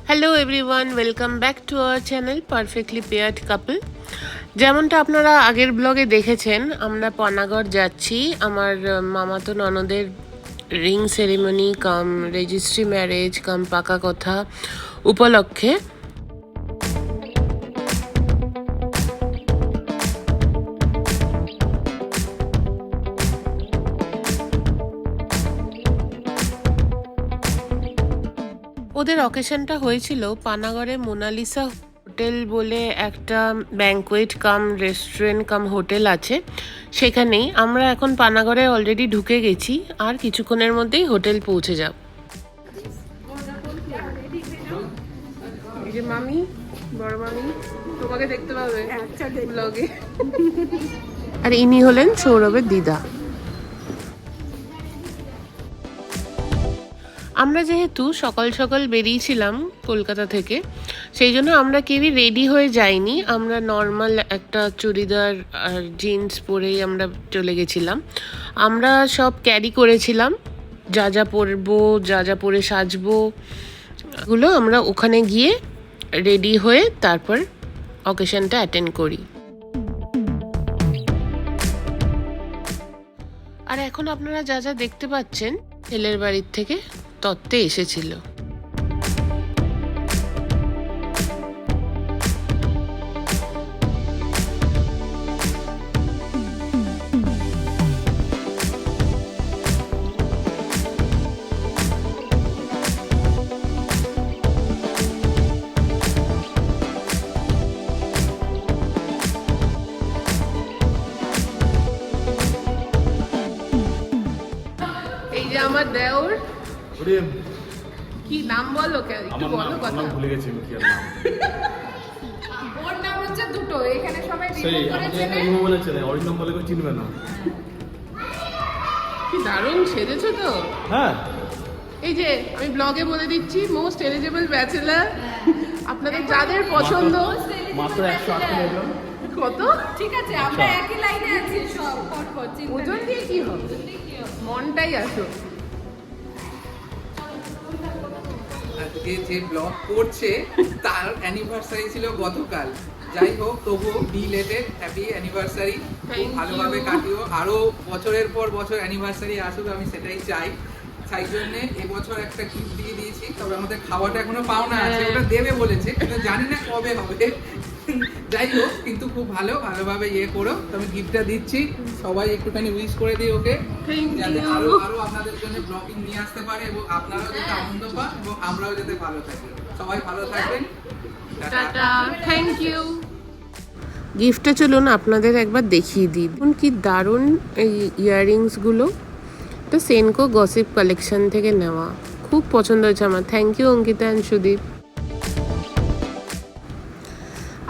Hello everyone, welcome back to our channel perfectly paired couple. যেমনটা আপনারা আগের ব্লগে দেখেছেন, আমরা পানাগড় যাচ্ছি আমার মামাতো ননদের রিং সেরিমনি কাম রেজিস্ট্রি ম্যারেজ কাম পাকা কথা উপলক্ষে। ওদের অকেশনটা হয়েছিল পানাগড়ে মোনালিসা হোটেল বলে একটা ব্যাঙ্কোয়েট কাম রেস্টুরেন্ট কাম হোটেল আছে, সেখানেই। আমরা এখন পানাগড়ে অলরেডি ঢুকে গেছি, আর কিছুক্ষণের মধ্যেই হোটেল পৌঁছে যাব। এই যে মামি, বড় মামি, তোমাকে দেখতে পাবে ব্লগে। আর ইনি হলেন সৌরভের দিদা। আমরা যেহেতু সকাল সকাল বেরিয়েছিলাম কলকাতা থেকে, সেই জন্য আমরা কেউই রেডি হয়ে যাইনি। আমরা নর্মাল একটা চুড়িদার আর জিন্স পরেই আমরা চলে গেছিলাম। আমরা সব ক্যারি করেছিলাম, যা যা পরবো, যা যা পরে সাজবো, এগুলো আমরা ওখানে গিয়ে রেডি হয়ে তারপর অকেশনটা অ্যাটেন্ড করি। আর এখন আপনারা যা যা দেখতে পাচ্ছেন ছেলের বাড়ির থেকে তত্ত্বে এসেছিল। এই যে আমার দেওর, কি নাম বলো, একটু বলো কথা। ভুলে গেছি কি নাম। ওর নাম হচ্ছে দুটো, এখানে সবাই সেই আমাকে রিমো বলেছে, অরিজিনাল বলে কেউ চিনবে না। কি দারুণ সেজেছো তো। হ্যাঁ, এই যে আমি ব্লগে বলে দিচ্ছি, মোস্ট এলিজিবল ব্যাচেলার। আপনাদের যাদের পছন্দ। মাত্র 108 টাকা। কত? ঠিক আছে, আমরা একই লাইনে আছি সব পরপর। ওজন দিয়ে কি হবে, মনটাই আসো। আজকে যে ব্লগ করছে তার অ্যানিভার্সারি ছিল গতকাল। যাই হোক, তবুও বিলেটেড হ্যাপি অ্যানিভার্সারি, খুব ভালোভাবে কাটিও, আরো বছরের পর বছর অ্যানিভার্সারি আসুক, আমি সেটাই চাই। তাই জন্য এবছর একটা গিফট দিয়ে দিয়েছি, তবে আমাদের খাওয়াটা এখনো পাওনা আছে, ওটা দেবে বলেছে, কিন্তু জানি না কবে হবে। যাই হোক, কিন্তু খুব ভালোভাবে ইয়ে করো। আমি গিফটটা দিচ্ছি, সবাই একটুখানি উইশ করে দিই ওকে, যাতে আরো আপনাদের জন্য ব্লগিং নিয়ে আসতে পারে এবং আপনারাও যাতে আনন্দ পান এবং আমরাও যাতে ভালো থাকি। সবাই ভালো থাকবেন, টাটা, থ্যাংক ইউ। গিফটটা চলুন আপনাদের একবার দেখিয়ে দিই। দেখুন কি দারুণ এই ইয়াররিংসগুলো, এটা সেনকো গসিপ কালেকশন থেকে নেওয়া, খুব পছন্দ হয়েছে আমার। Thank you Ankita and Sudip.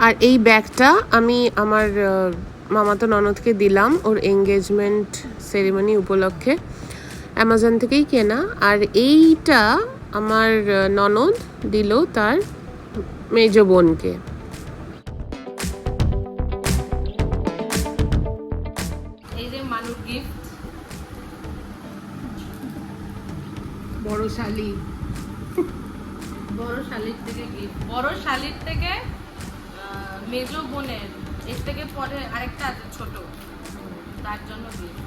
আর এই ব্যাগটা আমি আমার মামাতো ননদকে দিলাম ওর এঙ্গেজমেন্ট সেরিমনি উপলক্ষে, অ্যামাজন থেকেই কেনা। আর এইটা আমার ননদ দিল তার মেজ বোনকে। এই যে মানুষ গিফট, বড় শালি, বড় শালির থেকে গিফট, বড় শালির থেকে মেজ বোনের, এর থেকে পরে আরেকটা আছে ছোট, তার জন্য গিফট।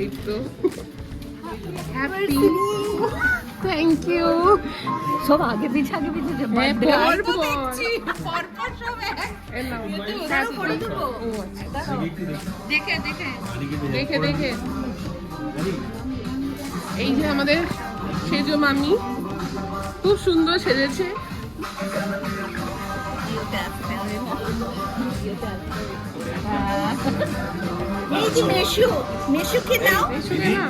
এই তো হ্যাপি, থ্যাংক ইউ। সব আগে পিছে হ্যাঁ, পরপর সব এক। এই নাও, ওদেরও করে দেবো। ও আচ্ছা, দেখে দেখে দেখে দেখে। এই যে আমাদের সেজো মামি, খুব সুন্দর সেজেছে। এই যে মেশু, মেশুকে দাও। মেশুকে না,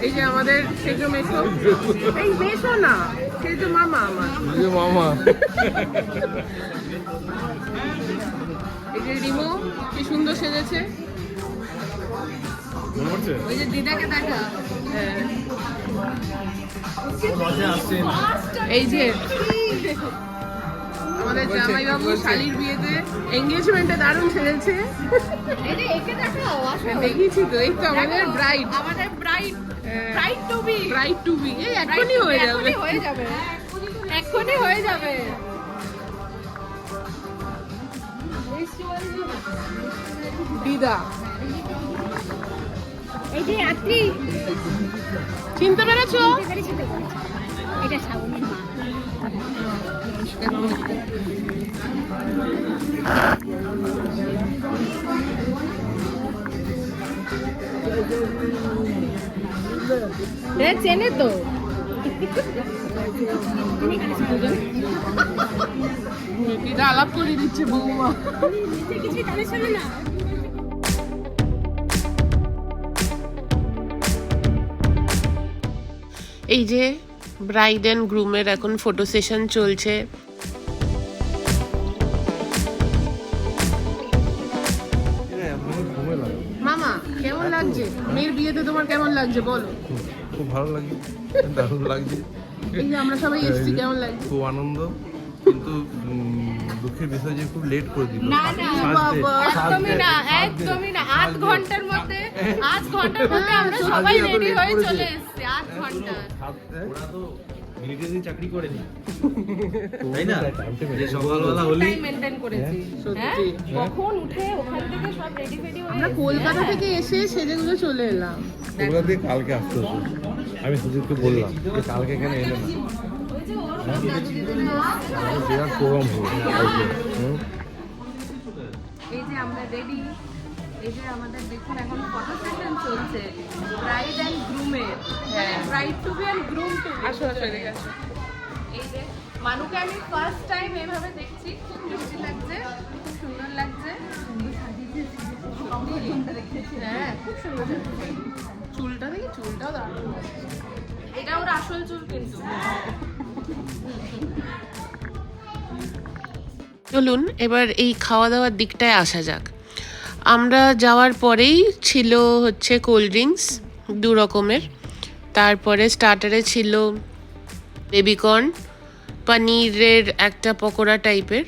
এই যে আমাদের সেজো মেশো, এই মেশো না, সেজো মামা আমার। মামা এই যে রিমো কি সুন্দর সেজেছে। মনে পড়ছে? ওই যে দিদাকে দেখা। হ্যাঁ, লজে আসছেন। এই যে আমাদের জামাইবাবু শালির বিয়েতে এঙ্গেজমেন্টে দারুণ সেজেছে। এই যে একে দেখাও, আসো। দেখিয়েছি তো, এই তো আমাদের ব্রাইড, আমাদের bride bride to be. Bride to be. এই এখনই হয়ে যাবে। হয়ে যাবে, এখনই হয়ে যাবে। দিদা এই যে আত্রি চিনতে পেরেছো? এটা শ্রাবণীর মা। চেনে তো। দিদা আলাপ করে দিচ্ছে বৌমা। কিছু কানে শোনে না। এই যে ব্রাইড অ্যান্ড গ্রুমের এখন ফটো সেশন চলছে। মামা কেমন লাগছে? মেয়ের বিয়েতে তোমার কেমন লাগছে বলো? খুব ভালো লাগে, দারুণ লাগছে। এই যে আমরা সবাই এসেছি, কেমন লাগছে? খুব আনন্দ, কিন্তু দুঃখের বিষয় যে খুব লেট করে দিল। না না বাবা, একদমই না, একদমই না। 8 ঘন্টার মধ্যে আমরা সবাই রেডি হয়ে চলে এসেছি। 8 ঘন্টা। ওরা তো মিলিটারি চাকরি করেনি, তাই না? যে সকালবেলা হলেই টাইম মেইনটেইন করেছি। হ্যাঁ, সত্যি কখন উঠে ওখান থেকে সব রেডি ফেডি হয়ে আমরা কলকাতা থেকে এসে সেজেগুলো চলে এলাম। ওগুলো দিয়ে কালকে আসতে হতো। আমি সুজিতকে বললাম যে কালকে এখানে এলে না, বিরাট প্রোগ্রাম হবে কালকে। এই যে আমরা রেডি। এই যে আমাদের দেখুন এখন ফটো সেশন চলছে ব্রাইড এন্ড গ্রুমের। হ্যাঁ, bride to be and groom to be. আসো আসো, এদিকে আসো। এই যে মানুকে আমি ফার্স্ট টাইম এভাবে দেখছি, খুব মিষ্টি লাগছে, খুব সুন্দর লাগছে। হ্যাঁ, খুব সুন্দর লাগছে। চুলটা দেখি, চুলটাও দারুণ। এটা ওর আসল চুল কিন্তু। চলুন এবার এই খাওয়া দাওয়ার দিকটায় আসা যাক। আমরা যাওয়ার পরেই ছিল হচ্ছে কোল্ড ড্রিঙ্কস 2 রকমের, তারপরে স্টার্টারে ছিল বেবিকর্ন, পনিরের একটা পকোড়া টাইপের,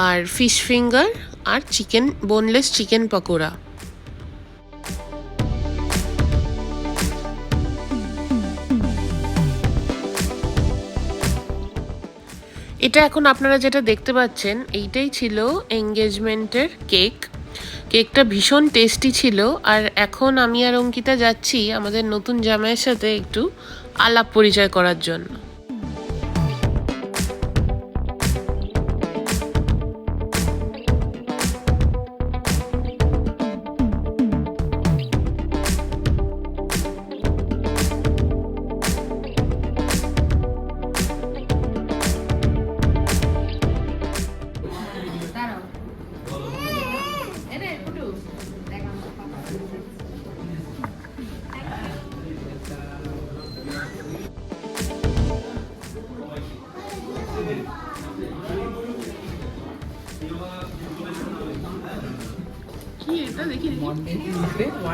আর ফিশ ফিঙ্গার, আর চিকেন, বোনলেস চিকেন পকোড়া। এটা এখন আপনারা যেটা দেখতে পাচ্ছেন এইটাই ছিল এঙ্গেজমেন্টের কেক। কেকটা ভীষণ টেস্টি ছিল। আর এখন আমি আর অঙ্কিতা যাচ্ছি আমাদের নতুন জামাইয়ের সাথে একটু আলাপ পরিচয় করার জন্য। দাঁড়াও। এনে ফুটু দেখ আমার পাপা। কি এটা দেখি দেখি।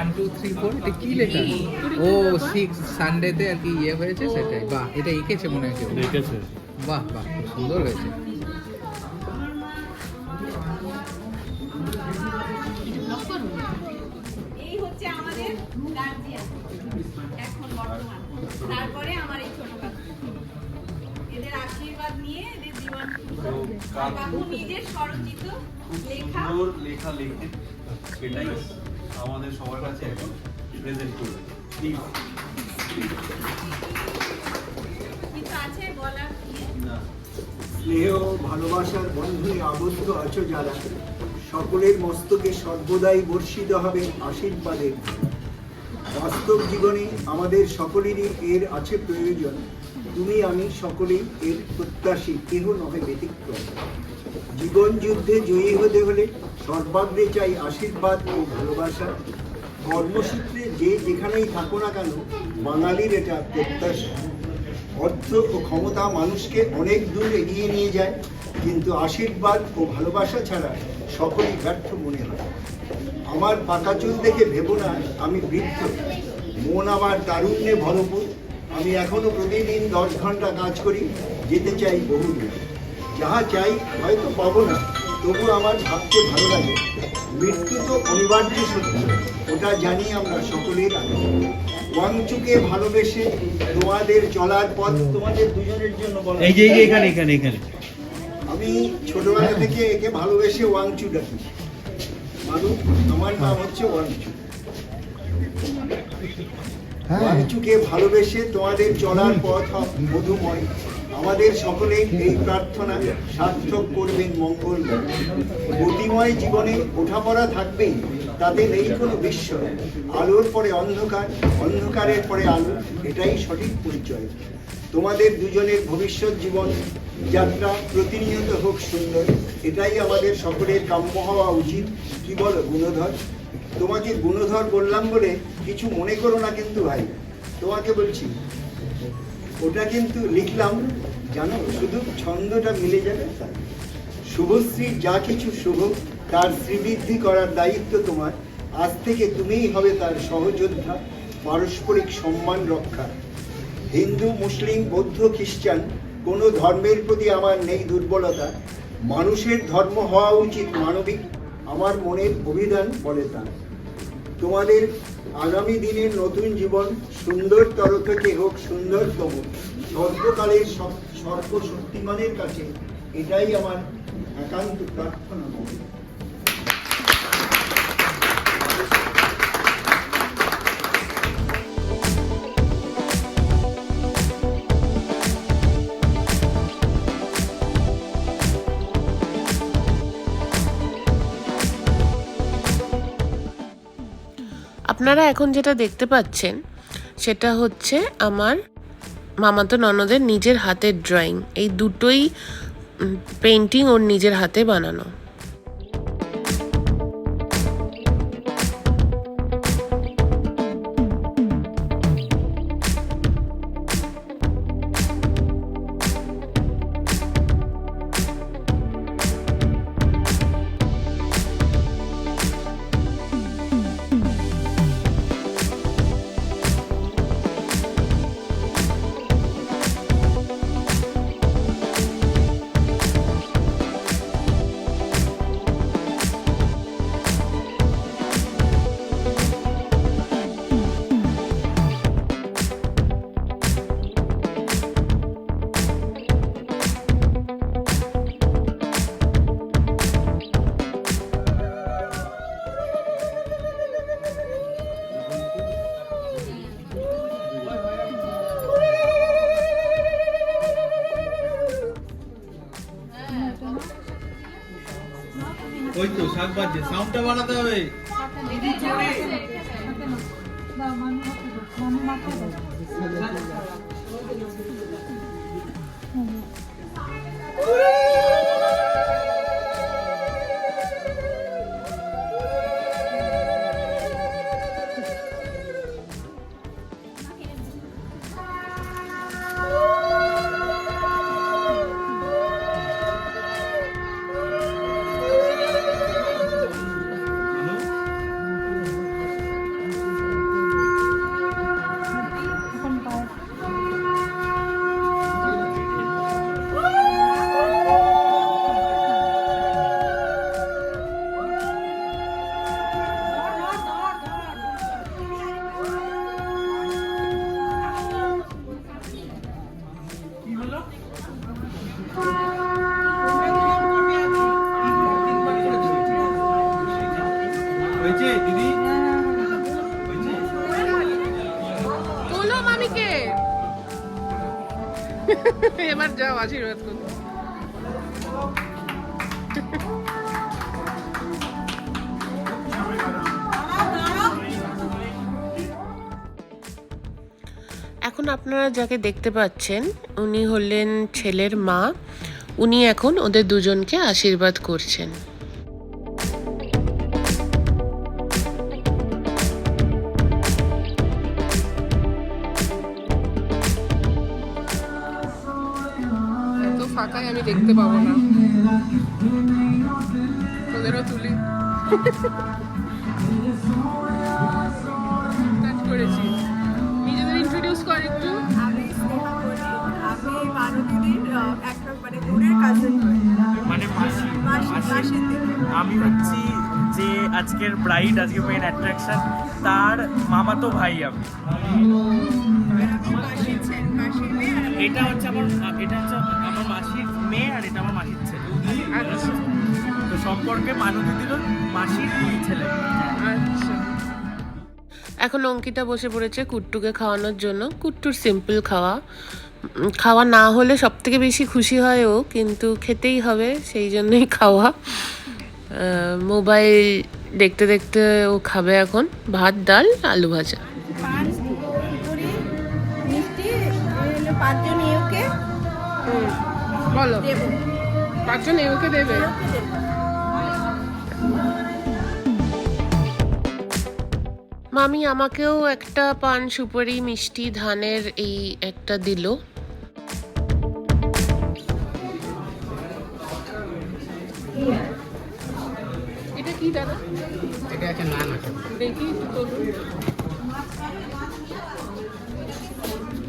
1 2 3 4 এটা কি লেখা? ও 6 সানডেতে আর কি ইয়ে হয়েছে সেটাই। বাহ, এটা এঁকেছে মনে হয় কেউ। দেখেছে। বাহ বাহ, খুব সুন্দর হয়েছে। এই হচ্ছে আমাদের গার্জিয়ান এখন বর্তমান। তারপরে আমার এই ছোট কাকু, এদের আশীর্বাদ নিয়ে এদের জীবন কাকু নিজের স্বরচিত লেখা সুন্দর লেখা লিখে সেটাই আমাদের সবার কাছে এখন প্রেজেন্ট করবে প্লিজ। কিছু আছে বলার। না স্নেহ ভালোবাসার বন্ধনে আবদ্ধ আছো যারা, সকলের মস্তকে সর্বদাই বর্ষিত হবে আশীর্বাদের। বাস্তব জীবনে আমাদের সকলেরই এর আছে প্রয়োজন। তুমি আমি সকলেই এর প্রত্যাশী, কেহ নহে ব্যতিক্রম। জীবন যুদ্ধে জয়ী হতে হলে সর্বাগ্রে চাই আশীর্বাদ ও ভালোবাসা। কর্মসূত্রে যে যেখানেই থাকো না কেন, বাঙালির এটা প্রত্যাশা। অর্থ ও ক্ষমতা মানুষকে অনেক দূর এগিয়ে নিয়ে যায়, কিন্তু আশীর্বাদ ও ভালোবাসা ছাড়া সকলেই ব্যর্থ মনে হয়। আমার পাকা চুল দেখে ভেবো না আমি বৃদ্ধ, মন আমার তারুণ্যে ভরপুর। আমি এখনো প্রতিদিন 10 ঘন্টা কাজ করি, যেতে চাই বহুদূর। যাহা চাই হয়তো পাবো না, তবু আমার ভাবতে ভালো লাগে। মৃত্যু তো অনিবার্য সত্য, ওটা জানি আমরা সকলের আগে। ওয়াংচুকে ভালোবেসে তোমাদের চলার পথ তোমাদের দুজনের জন্য বলা। এই যে এখানে এখানে এখানে আমি ছোটবেলা থেকে একে ভালোবেসে ওয়াংচু ডাকি। মানুষ, আমার নাম হচ্ছে ওয়াংচু। ওয়াংচুকে ভালোবেসে তোমাদের চলার পথ হোক মধুময়। আমাদের সকলের এই প্রার্থনা সার্থক করবেন মঙ্গল। গতিময় জীবনে ওঠাপড়া থাকবেই, তাতে নেই কোনো বিস্ময়। আলোর পরে অন্ধকার, অন্ধকারের পরে আলো, এটাই সঠিক পরিচয়। তোমাদের দুজনের ভবিষ্যৎ জীবন যাত্রা প্রতিনিয়ত হোক সুন্দর, এটাই আমাদের সকলের কাম্য হওয়া উচিত। কি বলো গুণধর? তোমাকে গুণধর বললাম বলে কিছু মনে করো না কিন্তু ভাই, তোমাকে বলছি ওটা কিন্তু লিখলাম জানো, শুধু ছন্দটা মিলে যাবে তাই। শুভশ্রী যা কিছু শুভ, তার শ্রীবৃদ্ধি করার দায়িত্ব তোমার। আজ থেকে তুমিই হবে তার সহযোদ্ধা, পারস্পরিক সম্মান রক্ষা। হিন্দু, মুসলিম, বৌদ্ধ, খ্রিস্টান কোনো ধর্মের প্রতি আমার নেই দুর্বলতা। মানুষের ধর্ম হওয়া উচিত মানবিক, আমার মনের অভিধান বলে তা। তোমাদের আগামী দিনের নতুন জীবন সুন্দরতর থেকে হোক সুন্দরতম। সর্বকালের সর্বশক্তিমানের কাছে এটাই আমার একান্ত প্রার্থনা। আপনারা এখন যেটা দেখতে পাচ্ছেন সেটা হচ্ছে আমার মামাতো ননদের নিজের হাতের ড্রয়িং। এই দুটোই পেন্টিং ওর নিজের হাতে বানানো। ওই তো শাক বাজছে, সাউন্ডটা বাড়াতে হবে। হয়েছে দিদি? বলো মামিকে এবার যাও আশীর্বাদ করতে। এখন আপনারা যাকে দেখতে পাচ্ছেন উনি হলেন ছেলের মা। উনি এখন ওদের দুজনকে আশীর্বাদ করছেন। তাকায় আমি দেখতে পাবো না। তোদেরও তুলি স্টার্ট করেছি। নিজেদের ইন্ট্রোডিউস কর একটু। আমি স্নেহা বলি, আমি মানবীদের একটা মানে দূরের কাজিন মানে মাসি মাসির দিকে। আমি হচ্ছি যে আজকের ব্রাইড, আজকে মেন অ্যাট্রাকশন, তার মামাতো ভাই আমি। মাসির মেয়ে আর আমি এটা হচ্ছে আমার মাসির মেয়ে আর এটা আমার মাসির ছেলে। আচ্ছা তো সম্পর্কে মানবী দিল মাসির ছেলে। আচ্ছা। এখন অঙ্কিতা বসে পড়েছে কুট্টুকে খাওয়ানোর জন্য। কুট্টুর সিম্পল খাওয়া না হলে সব থেকে বেশি খুশি হয় ও, কিন্তু খেতেই হবে, সেই জন্যই খাওয়া। মোবাইল দেখতে দেখতে ও খাবে এখন ভাত, ডাল, আলু ভাজা। পান খিচুড়ি মিষ্টি হলো 5 জন ইউকে বলো, দেবো। 5 জন এওকে দেবে? মামি আমাকেও একটা পান, সুপারি, মিষ্টি, ধানের এই একটা দিল। এটা কি দাদা? এটা একটা নান আছে। দেখি বলুন।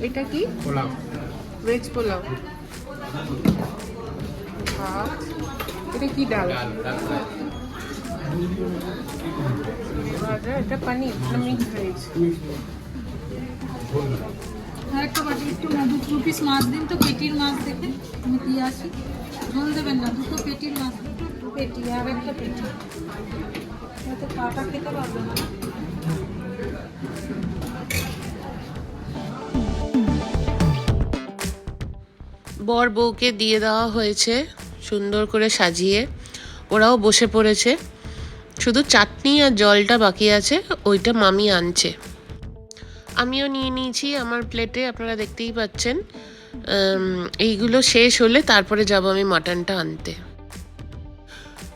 এটা কি? পোলাও। ভেজ পোলাও। ভাত। এটা কি ডাল? ভাজা। এটা পনির না মিক্স ভেজ? আর একটা বাটি একটু 2 পিস মাছ দিন তো, পেটির মাছ দেখে আমি দিয়ে আসি। ঝোল দেবেন না, 2 পেটির মাছ, 2 পেটি আর একটা পেটি। এতে কাটা খেতে পারবে না। বর বউকে দিয়ে দেওয়া হয়েছে সুন্দর করে সাজিয়ে, ওরাও বসে পড়েছে। শুধু চাটনি আর জলটা বাকি আছে, ওইটা মামি আনছে। আমিও নিয়ে নিয়েছি আমার প্লেটে, আপনারা দেখতেই পাচ্ছেন। এইগুলো শেষ হলে তারপরে যাব আমি মাটনটা আনতে।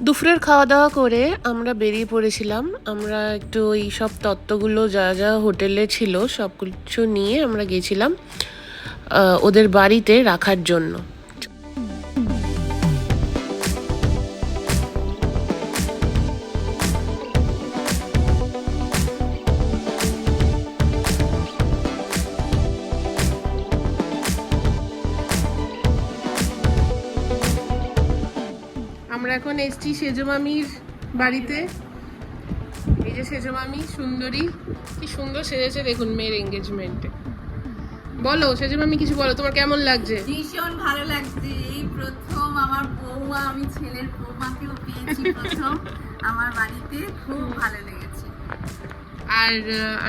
দুপুরের খাওয়া দাওয়া করে আমরা বেরিয়ে পড়েছিলাম। আমরা একটু ওই সব তত্ত্বগুলো যা যা হোটেলে ছিল সব কিছু নিয়ে আমরা গেছিলাম ওদের বাড়িতে রাখার জন্য। আমরা এখন এসছি সেজো মামির বাড়িতে। এই যে সেজো মামি সুন্দরী, কি সুন্দর সেজেছে দেখুন মেয়ের এঙ্গেজমেন্টে। বলো সেজো মামি কিছু বলো, তোমার কেমন লাগছে? ভীষণ ভালো লাগছে। এই প্রথম আমার বৌমা, আমি ছেলের বৌমাকেও পেয়েছি প্রথম আমার বাড়িতে, খুব ভালো লেগেছে। আর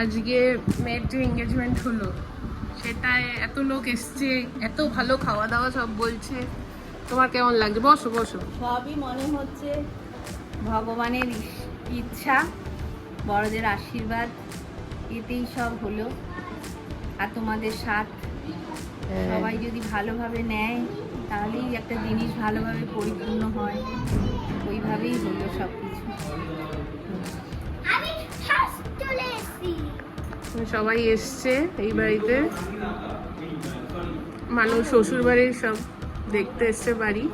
আজকে মেয়ের যে এঙ্গেজমেন্ট হলো সেটায় এত লোক এসছে, এত ভালো খাওয়া দাওয়া সব বলছে, তোমার কেমন লাগছে? বসো বসো। সবই মনে হচ্ছে ভগবানের ইচ্ছা, বড়দের আশীর্বাদ, এতেই সব হলো। আর তোমাদের সাথ সবাই যদি ভালোভাবে নেয় তাহলেই একটা জিনিস ভালোভাবে পরিপূর্ণ হয়, ওইভাবেই হলো সব কিছু। সবাই এসছে এই বাড়িতে, মানুষ শ্বশুর বাড়ির সব দেখতে এসছে বাড়ি,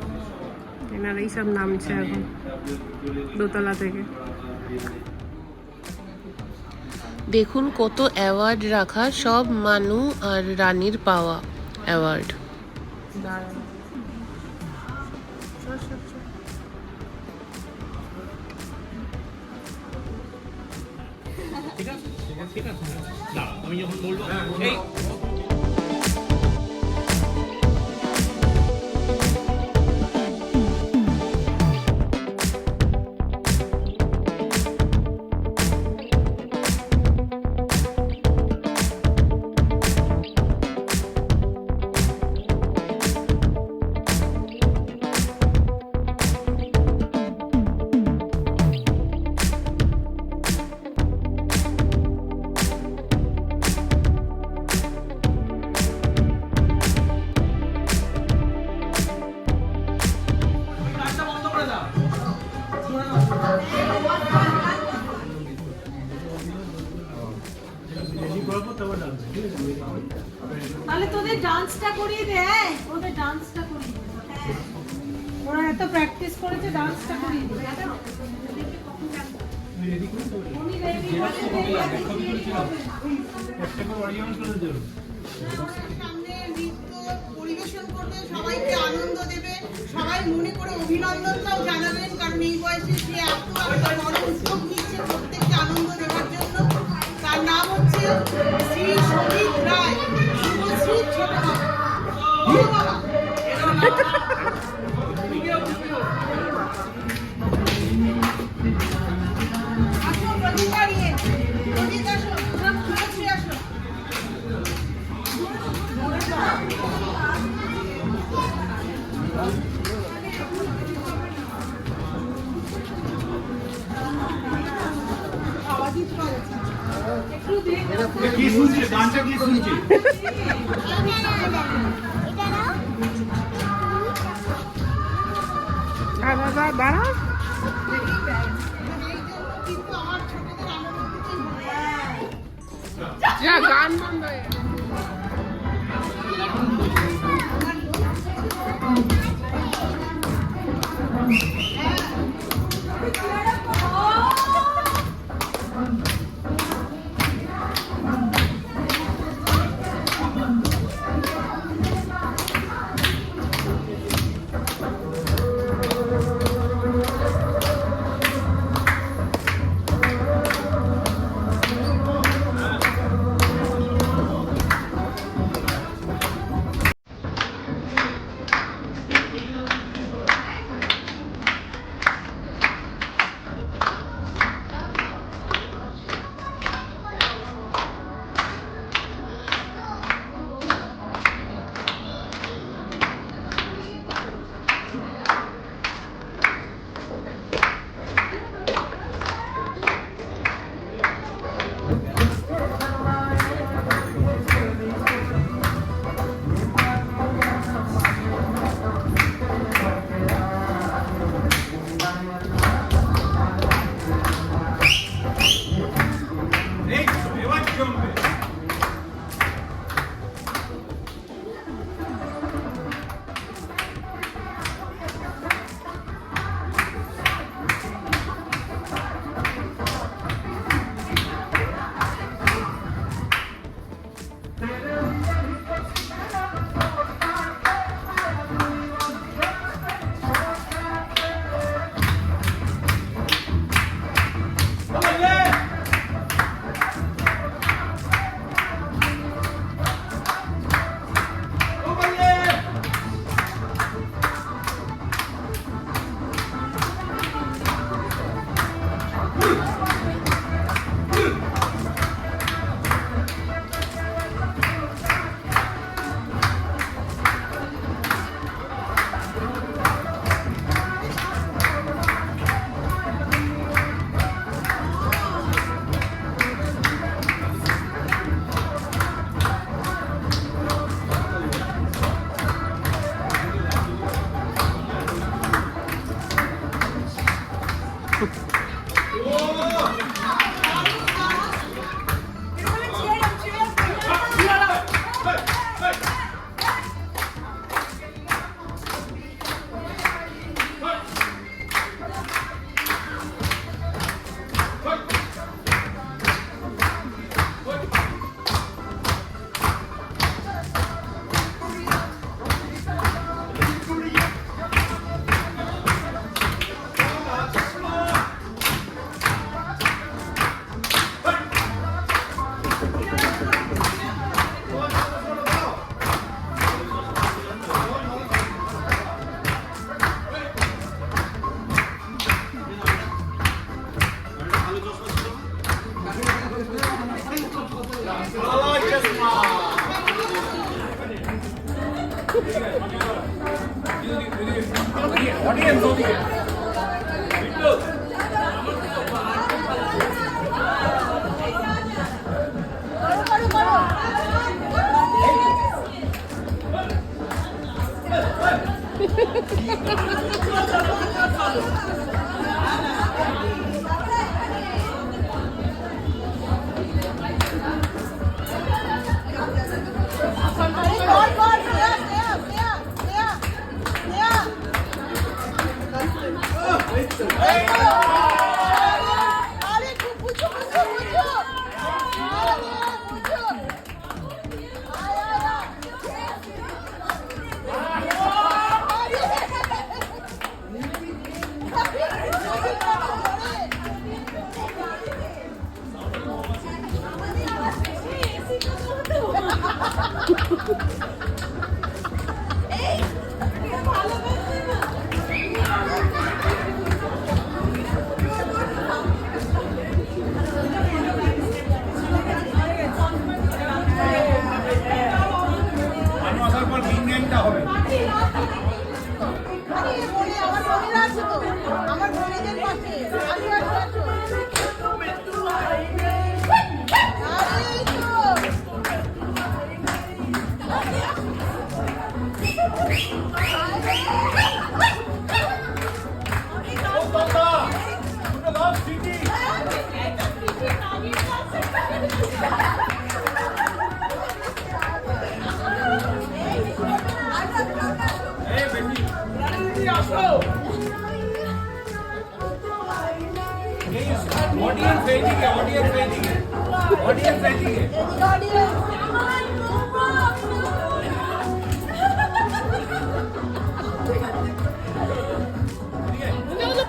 এনারাই সব নামছে এখন দোতলা থেকে। দেখুন কত অ্যাওয়ার্ড রাখা, সব মানু আর রানীর পাওয়া অ্যাওয়ার্ড। ঠিক আছে ঠিক আছে, দাঁড়াও আমি যখন বলবো এই তাহলে তোদের ডান্সটা করিয়ে দে, ওদের ডান্সটা করিয়ে দে। ওরা এত প্র্যাকটিস করেছে ডান্সটা করিয়ে দিই। উনি ready বলেন, ready হবে। সামনে নৃত্য পরিবেশন করবে, সবাইকে আনন্দ দেবে, সবাই মনে করে অভিনন্দনটাও জানাবেন, কারণ এই বয়সে সে এত একটা বড় উদ্যোগ নিচ্ছে প্রত্যেককে আনন্দ দেওয়ার জন্য। তার নাম হচ্ছে শ্রী সমিত রায়, শুভশ্রী ছোট বাবা। আসো প্রদীপ নিয়ে, প্রদীপ আসো, শুভশ্রী আসো। কি শুনছে গানটা কি শুনছে যা গান বন্ধ হয়ে গেছে।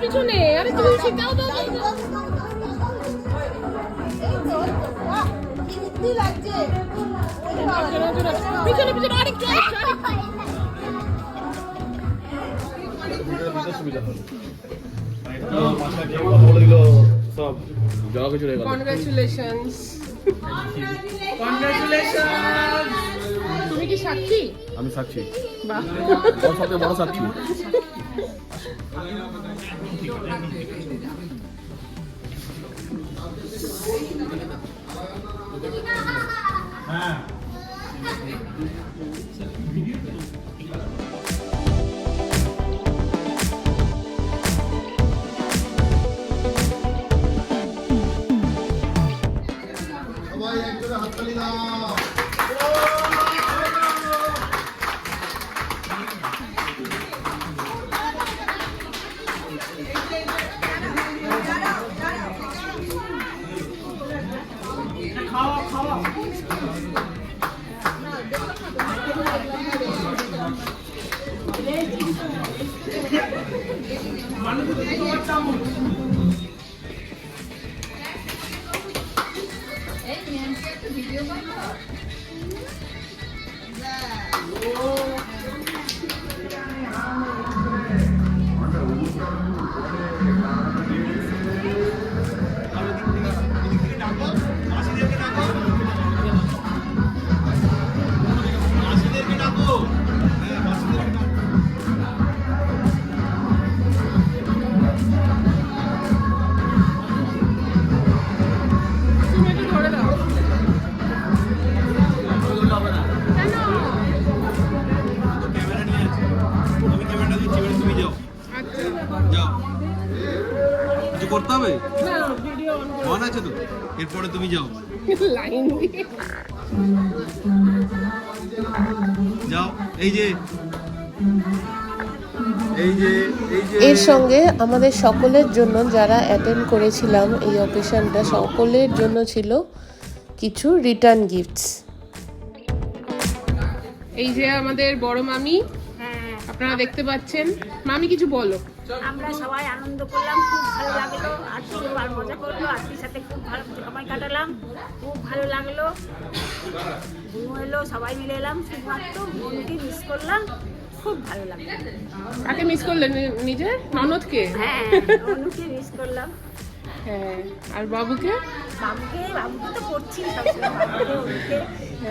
পিছনে আরে তুমি দাও দাও পিছনে পিছনে আরেকটু সব জগা চলে গেল। কনগ্রাচুলেশনস। কনগ্রাচুলেশন। তুমি কি সাক্ষী? আমি সাক্ষী, বাহ, সবচেয়ে বড় সাক্ষী। হ্যাঁ তুমি একটু ধরে দাও। ক্যামেরা নিয়ে আছে, আমি ক্যামেরাটা দিচ্ছি, এবারে তুমি যাও আচ্ছা যাও। কিছু করতে হবে? না, ভিডিও অন মন আছে তো? এরপরে তুমি যাও লাইন দিয়ে যাও। এই যে এই যে এই যে এর সঙ্গে আমাদের সকলের জন্য যারা অ্যাটেন্ড করেছিলাম এই অকেশনটা, সকলের জন্য ছিল কিছু রিটার্ন গিফটস। এই যে আমাদের বড় মামি, আপনারা দেখতে পাচ্ছেন। মামি কিছু বলো। আমরা সবাই আনন্দ করলাম, খুব ভালো লাগলো, আজকে আর মজা করলো, আজকের সাথে খুব ভালো সময় কাটালাম, খুব ভালো লাগলো। বুনু এলো, সবাই মিলে এলাম, শুধুমাত্র বোনকে মিস করলাম, খুব ভালো লাগলো। কাকে মিস করলেন? নিজের ননদকে? হ্যাঁ, অনুকে মিস করলাম। হ্যাঁ, আর বাবুকে? বাবুকে তো করছি সবসময়, বাবুকে অনুকে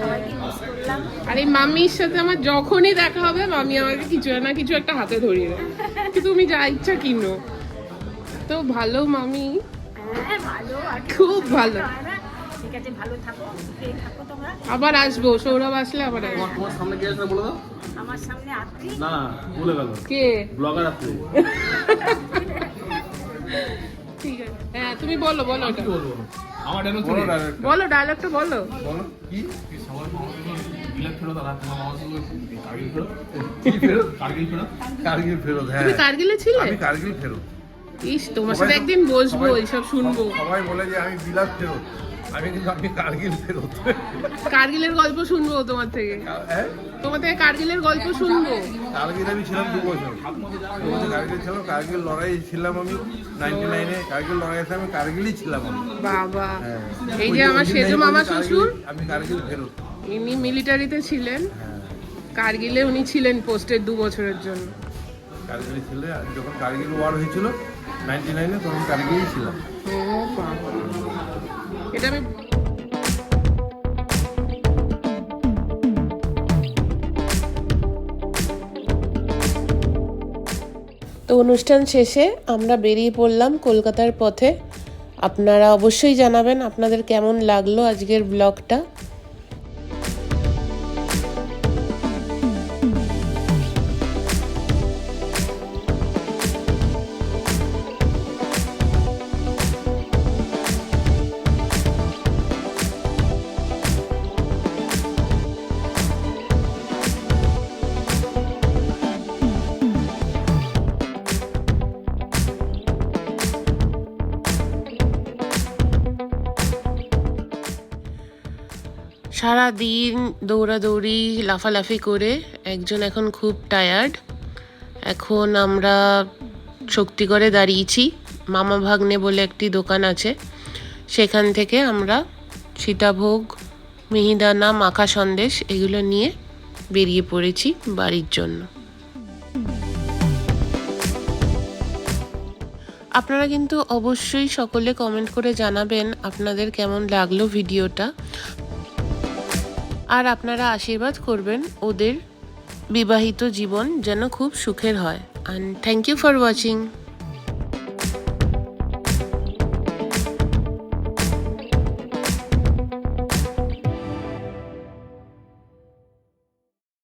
সবাইকে মিস করলাম। আর এই মামির সাথে আমার যখনই দেখা হবে, মামি আমাকে কিছু না কিছু একটা হাতে ধরিয়ে দেয় কি তুমি যা ইচ্ছা কিনো। তো ভালো মামি, হ্যাঁ ভালো, আর কি খুব ভালো। হয় না? ঠিক আছে, ভালো থাকো, সুখেই থাকো তোমরা। আবার আসবো, সৌরভ আসলে আবার আসবো। তোমার সামনে কে আছে বলে দাও। আমার সামনে আত্রি, না না, ভুলে গেল। কে? ব্লগার আছে। ঠিক আছে, হ্যাঁ তুমি বলো বলো ওটা। আমার ডায়লগ বলো, বলো ডায়লগটা বলো। বলো কি সবার মামা বিলাপ ফেরত, আর তোমার মামা ছিল কার্গিল ফেরত। কি ফেরত? কার্গিল ফেরত। কার্গিল ফেরত, হ্যাঁ। তুমি কার্গিলে ছিলে? আমি কার্গিল ফেরত। ইস, তোমার সাথে একদিন বসবো, এইসব শুনবো। সবাই বলে যে আমি বিলাপ ফেরত, আমি কার্গিল ফেরত। কার্গিলের গল্প শুনবো তোমার থেকে, হ্যাঁ, তোমার থেকে কার্গিলের গল্প শুনবো। কার্গিল আমি ছিলাম 2 বছর। 2 বছর কার্গিল ছিলাম। কার্গিল লড়াই ছিলাম আমি 99-এ। কার্গিল লড়াইতে আমি কার্গিলই ছিলাম আমি। বাবা, হ্যাঁ। এই যে আমার সেজো মামা শ্বশুর, আমি কার্গিল ফেরত। ইনি মিলিটারিতে ছিলেন, হ্যাঁ, কার্গিলে উনি ছিলেন পোস্টের 2 বছরের জন্য। কার্গিল ছিল, যখন কার্গিল ওয়ার হয়েছিল 99-এ, তখন কার্গিলই ছিলাম। ও বাবা। এটা আমি তো অনুষ্ঠান শেষে আমরা বেরিয়ে পড়লাম কলকাতার পথে। আপনারা অবশ্যই জানাবেন আপনাদের কেমন লাগলো আজকের ব্লগটা। সারা দিন দৌড়াদৌড়ি লাফালাফি করে একজন এখন খুব টায়ার্ড। এখন আমরা শক্তিগড়ে দাঁড়িয়েছি, মামা ভাগ্নে বলে একটি দোকান আছে, সেখান থেকে আমরা সীতাভোগ, মিহিদানা, মাখা সন্দেশ এগুলো নিয়ে বেরিয়ে পড়েছি বাড়ির জন্য। আপনারা কিন্তু অবশ্যই সকলে কমেন্ট করে জানাবেন আপনাদের কেমন লাগলো ভিডিওটা, আর আপনারা আশীর্বাদ করবেন ওদের বিবাহিত জীবন যেন খুব সুখের হয়। And thank you for watching.